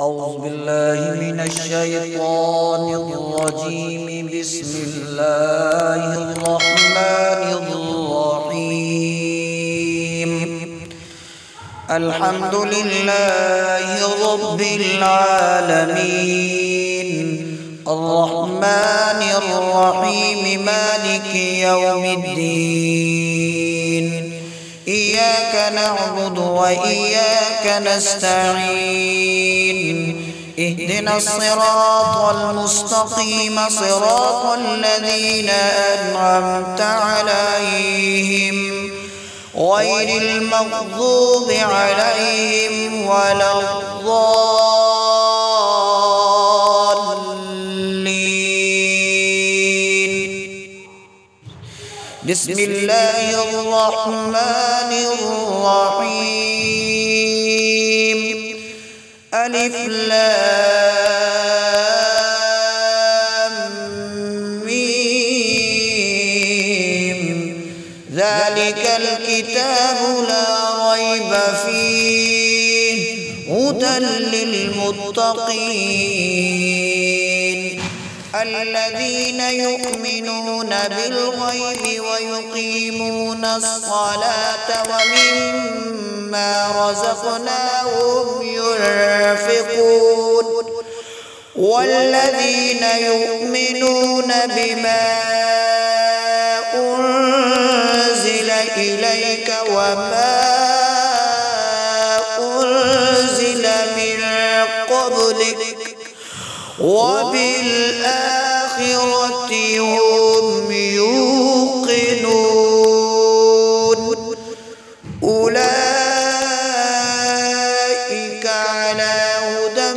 أعوذ بالله من الشيطان الرجيم. بسم الله الرحمن الرحيم. الحمد لله رب العالمين، الرحمن الرحيم، مالك يوم الدين. إياك نعبد وإياك نستعين. اهدنا الصراط المستقيم، صراط الذين أنعمت عليهم غير المغضوب عليهم ولا الضالين. بسم الله الرحمن الرحيم. ألف لام ميم. ذلك الكتاب لا ريب فيه هدى للمتقين الذين يؤمنون بالغيب ويقيمون الصلاة ومما رزقناهم ينفقون والذين يؤمنون بما أنزل إليك وما أنزل من قبلك وبالآخرة هم يوقنون. أولئك على هدى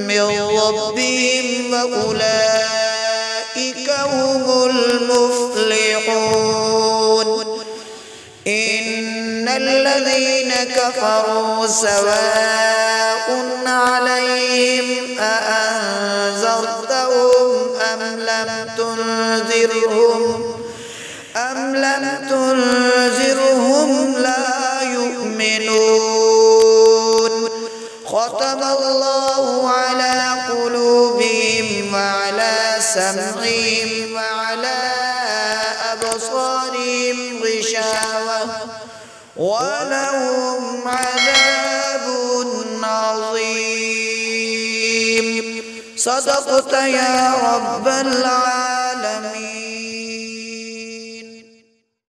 من ربهم وأولئك هم المفلحون. إن الذين كفروا سواء عليهم أأنذرتهم أم لم تنذرهم لا يؤمنون. ختم الله على قلوبهم وعلى سمعهم وعلى أبصارهم غشاوة ولهم عذاب عظيم. صدقت يا رب العالمين.